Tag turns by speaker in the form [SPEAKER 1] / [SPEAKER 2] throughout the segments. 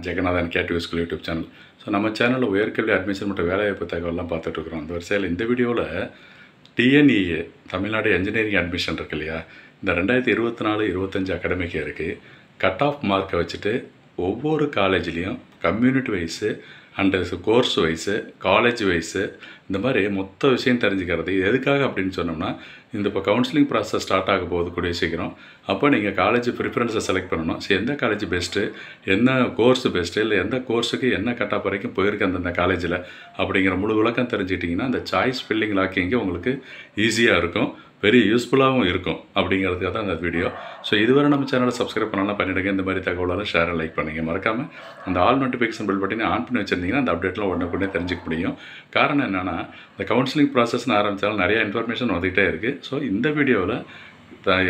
[SPEAKER 1] Jeganathan KTV school YouTube channel. So நம்ம சேனலில் உயர்கல்வி அட்மிஷன் மற்றும் வேலைவாய்ப்பு தகவலாம் பார்த்துட்ருக்குறோம். அந்த வரிசையில் இந்த வீடியோவில் டிஎன்இஏ தமிழ்நாடு என்ஜினியரிங் அட்மிஷன் இருக்கு இல்லையா, இந்த 2024-25 அகாடமிக்கு இருக்குது. கட் ஆஃப் மார்க்கை வச்சுட்டு ஒவ்வொரு காலேஜ்லேயும் community wise and course wise college wise இந்த மாதிரி மொத்த விஷயம் தெரிஞ்சுக்கிறது. இது எதுக்காக அப்படின்னு சொன்னோம்னா, இந்த இப்போ கவுன்சிலிங் ப்ராசஸ் ஸ்டார்ட் ஆக போகுது கூடிய சீக்கிரம். அப்போ நீங்கள் காலேஜ் ப்ரிஃபரன்ஸை செலக்ட் பண்ணணும். ஸோ எந்த காலேஜ் பெஸ்ட்டு, என்ன கோர்ஸ் பெஸ்ட்டு, இல்லை எந்த கோர்ஸுக்கு என்ன கட் ஆஃப் வரைக்கும் போயிருக்கு அந்தந்த காலேஜில் அப்படிங்கிற முழு விளக்கம் தெரிஞ்சுக்கிட்டிங்கன்னா அந்த சாய்ஸ் ஃபில்லிங் லாக்கிங்கு உங்களுக்கு ஈஸியாக இருக்கும், வெரி யூஸ்ஃபுல்லாகவும் இருக்கும் அப்படிங்கிறதுக்காக தான் அந்த வீடியோ. ஸோ இதுவரை நம்ம சேனலை சப்ஸ்கிரைப் பண்ணலாம் பண்ணிவிடுங்க. இந்த மாதிரி தகவலால் ஷேர் லைக் பண்ணுங்க. மறக்காமல் அந்த ஆல் நோட்டிஃபிகேஷன் பில் பட்டனை ஆன் பண்ணி வச்சுருந்தீங்கன்னா அந்த அப்டேட்லாம் உடனே தெரிஞ்சுக்க முடியும். காரணம் என்னென்னா, இந்த கவுன்சிலிங் ப்ராசஸ்னு ஆரம்பித்தாலும் நிறைய இன்ஃபர்மேஷன் வந்துகிட்டே இருக்குது. ஸோ இந்த வீடியோவில்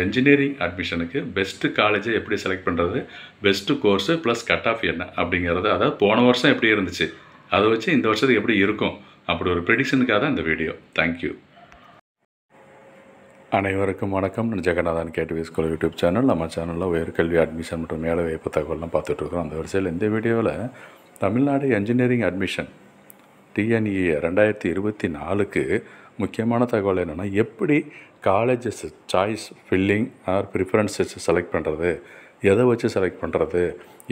[SPEAKER 1] என்ஜினியரிங் அட்மிஷனுக்கு பெஸ்ட்டு காலேஜை எப்படி செலக்ட் பண்ணுறது, best course plus cut off என்ன அப்படிங்கிறது, அதாவது போன வருஷம் எப்படி இருந்துச்சு அதை வச்சு இந்த வருஷத்துக்கு எப்படி இருக்கும் அப்படி ஒரு ப்ரெடிக்ஷனுக்காக தான் இந்த வீடியோ. தேங்க்யூ. அனைவருக்கும் வணக்கம். நான் Jeganathan KTV school YouTube channel. நம்ம சேனலில் உயர்கல்வி அட்மிஷன் மற்றும் வேலைவாய்ப்பு தகவலாம் பார்த்துட்ருக்குறோம். அந்த வரிசையில் இந்த வீடியோவில் தமிழ்நாடு என்ஜினியரிங் அட்மிஷன் டிஎன்இஏ 2024க்கு முக்கியமான தகவல் என்னென்னா, எப்படி colleges choice filling or preferences select பண்ணுறது, எதை வச்சு செலக்ட் பண்ணுறது,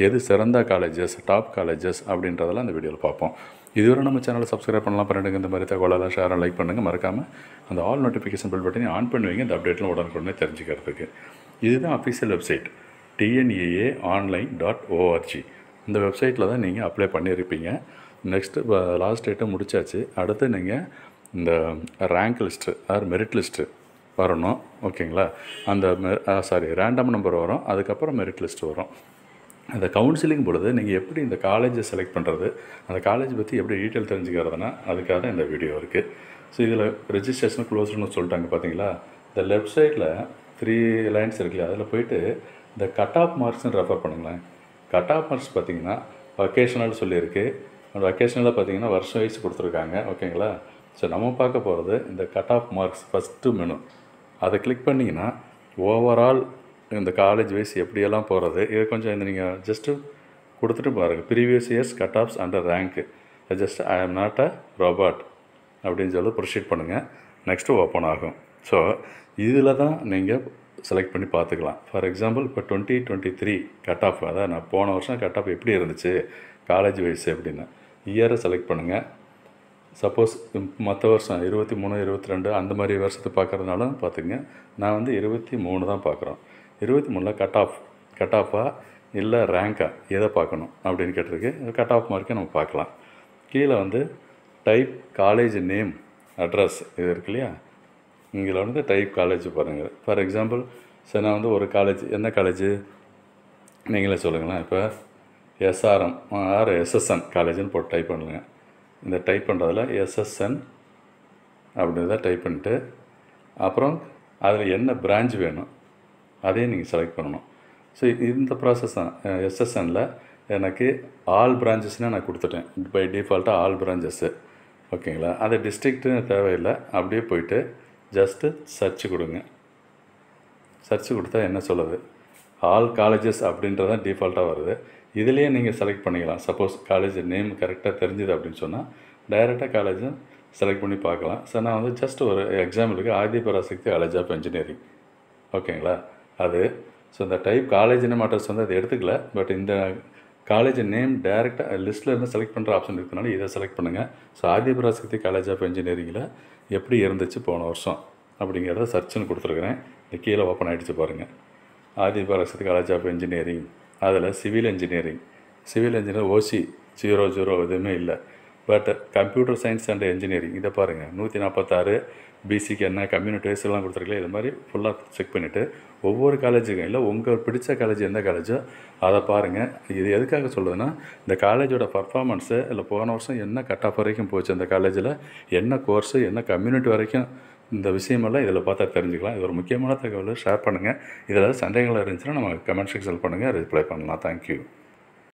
[SPEAKER 1] எது சிறந்த காலேஜஸ், டாப் காலேஜஸ் அப்படின்றதெல்லாம் அந்த வீடியோவில் பார்ப்போம். இதுவரை நம்ம சேனலை சப்ஸ்கிரைப் பண்ணலாம் பண்ணிடுங்க. இந்த மாதிரி தகவலெல்லாம் ஷேர் லைக் பண்ணுங்கள். மறக்காமல் அந்த ஆல் நோட்டிஃபிகேஷன் பில் பட்டனை ஆன் பண்ணுவீங்க, இந்த அப்டேட்லாம் உடனுக்குடனே தெரிஞ்சுக்கிறதுக்கு. இதுதான் அஃபிஷியல் வெப்சைட் TNEA.online.org. இந்த வெப்சைட்டில் தான் நீங்கள் அப்ளை பண்ணியிருப்பீங்க. நெக்ஸ்ட்டு லாஸ்ட் டேட்டை முடிச்சாச்சு. அடுத்து நீங்கள் இந்த rank list or merit list வரணும். ஓகேங்களா? அந்த ரேண்டம் நம்பர் வரும், அதுக்கப்புறம் மெரிட் லிஸ்ட்டு வரும். அந்த கவுன்சிலிங் பொழுது நீங்கள் எப்படி இந்த காலேஜை செலக்ட் பண்ணுறது, அந்த காலேஜ் பற்றி எப்படி டீட்டெயில் தெரிஞ்சுக்கிறதுனா அதுக்காக தான் இந்த வீடியோ இருக்குது. ஸோ இதில் ரெஜிஸ்ட்ரேஷன் க்ளோஸ்னு சொல்லிட்டாங்க பார்த்தீங்களா. இந்த லெஃப்ட் சைடில் 3 லைன்ஸ் இருக்குல்ல, அதில் போய்ட்டு இந்த கட் ஆஃப் மார்க்ஸ்ன்னு ரெஃபர் பண்ணுங்களேன். கட் ஆஃப் மார்க்ஸ் பார்த்தீங்கன்னா வொக்கேஷனல் சொல்லியிருக்கு. அந்த வொக்கேஷனலில் பார்த்தீங்கன்னா வருஷம் வயசு கொடுத்துருக்காங்க. ஓகேங்களா? ஸோ நம்ம பார்க்க போகிறது இந்த cut off marks first menu. அதை கிளிக் பண்ணிங்கன்னா ஓவரால் இந்த காலேஜ் வைஸ் எப்படியெல்லாம் போகிறது, இதை கொஞ்சம் இந்த நீங்கள் ஜஸ்ட்டு கொடுத்துட்டு பாருங்கள். Previous years cut offs under rank, just I am not a robot அப்படின்னு சொல்லி ப்ரொசீட் பண்ணுங்கள். நெக்ஸ்ட்டு ஓப்பன் ஆகும். ஸோ இதில் தான் நீங்கள் செலக்ட் பண்ணி பார்த்துக்கலாம். ஃபார் எக்ஸாம்பிள் இப்போ 2023 கட் ஆஃப், அதான் நான் போன வருஷம் கட் ஆஃப் எப்படி இருந்துச்சு காலேஜ் வைஸ் அப்படின்னு இயரை செலக்ட் பண்ணுங்கள். சப்போஸ் மற்ற வருஷம் 23, 22 அந்த மாதிரி வருஷத்தை பார்க்குறதுனாலும் பார்த்துங்க. நான் வந்து 23 தான் பார்க்குறோம். 23ல் கட் ஆஃபாக இல்லை ரேங்காக எதை பார்க்கணும் அப்படின்னு கேட்டிருக்கு. கட் ஆஃப் மார்க்கை நம்ம பார்க்கலாம். கீழே வந்து டைப் காலேஜ் நேம் அட்ரஸ் இது இருக்கு இல்லையா, இங்கே வந்து டைப் காலேஜ் பாருங்கள். ஃபார் எக்ஸாம்பிள் சரி, நான் வந்து ஒரு காலேஜ், என்ன காலேஜு நீங்களே சொல்லுங்களேன். இப்போ SRM ஆர் SSN காலேஜுன்னு போட்டு டைப் பண்ணுங்க. இந்த டைப் பண்ணுறதுல SSN அப்படின்றத டைப் பண்ணிட்டு அப்புறம் அதில் என்ன பிரான்ச் வேணும் அதையும் நீங்கள் செலக்ட் பண்ணணும். ஸோ இந்த ப்ராசஸ் தான். SSNல எனக்கு ஆல் பிரான்ச்சஸ்னால் நான் கொடுத்துட்டேன். பை டிஃபால்ட்டாக ஆல் பிரான்ச்சஸ்ஸு. ஓகேங்களா? அது டிஸ்ட்ரிக்ட்டு தேவையில்லை. அப்படியே போயிட்டு ஜஸ்ட்டு சர்ச் கொடுங்க. சர்ச் கொடுத்தா என்ன சொல்லுது, ஆல் காலேஜஸ் அப்படின்றதான் டிஃபால்ட்டாக வருது. இதுலேயே நீங்கள் செலக்ட் பண்ணிக்கலாம். சப்போஸ் காலேஜ் நேம் கரெக்டாக தெரிஞ்சுது அப்படின்னு சொன்னால் டைரெக்டாக காலேஜும் செலக்ட் பண்ணி பார்க்கலாம். ஸோ நான் வந்து ஜஸ்ட் ஒரு எக்ஸாம்பிளுக்கு ஆதிபராசக்தி காலேஜ் ஆஃப் இன்ஜினியரிங். ஓகேங்களா? அது ஸோ இந்த டைப் காலேஜ் நேம் அட்ரஸ் வந்து அது எடுத்துக்கல. பட் இந்த காலேஜ் நேம் டைரெக்டாக லிஸ்ட்டில் இருந்து செலக்ட் பண்ணுற ஆப்ஷன் இருக்கிறதுனால இதை செலக்ட் பண்ணுங்கள். ஸோ ஆதிபராசக்தி காலேஜ் ஆஃப் இன்ஜினியரிங்கில் எப்படி இருந்துச்சு போன வருஷம் அப்படிங்கிறத சர்ச்சுன்னு கொடுத்துருக்குறேன். இந்த கீழே ஓப்பன் ஆகிடுச்சு பாருங்கள். ஆதிபராசக்தி காலேஜ் ஆஃப் இன்ஜினியரிங், அதில் சிவில் இன்ஜினியரிங் OC 00 எதுவுமே இல்லை. But computer science and engineering இதை பாருங்கள் 146 பிசிக்கு என்ன கம்யூனிட்டி வைஸ் எல்லாம் கொடுத்துருக்கல. இது மாதிரி ஃபுல்லாக செக் பண்ணிவிட்டு ஒவ்வொரு காலேஜுக்கும் இல்லை உங்கள் பிடிச்ச காலேஜ் எந்த காலேஜோ அதை பாருங்கள். இது எதுக்காக சொல்லுதுன்னா, இந்த காலேஜோட பர்ஃபார்மன்ஸு இல்லை போன வருஷம் என்ன கட் ஆஃப் வரைக்கும் போச்சு, அந்த காலேஜில் என்ன கோர்ஸு என்ன கம்யூனிட்டி வரைக்கும், இந்த விஷயமெல்லாம் இதில் பார்த்தா தெரிஞ்சுக்கலாம். இது ஒரு முக்கியமான தகவல். ஷேர் பண்ணுங்கள். இதில் சந்தேகங்கள் இருந்துச்சுன்னா நம்ம கமெண்ட் செக்ஷன் பண்ணுங்கள், ரிப்ளை பண்ணலாம். தேங்க்யூ.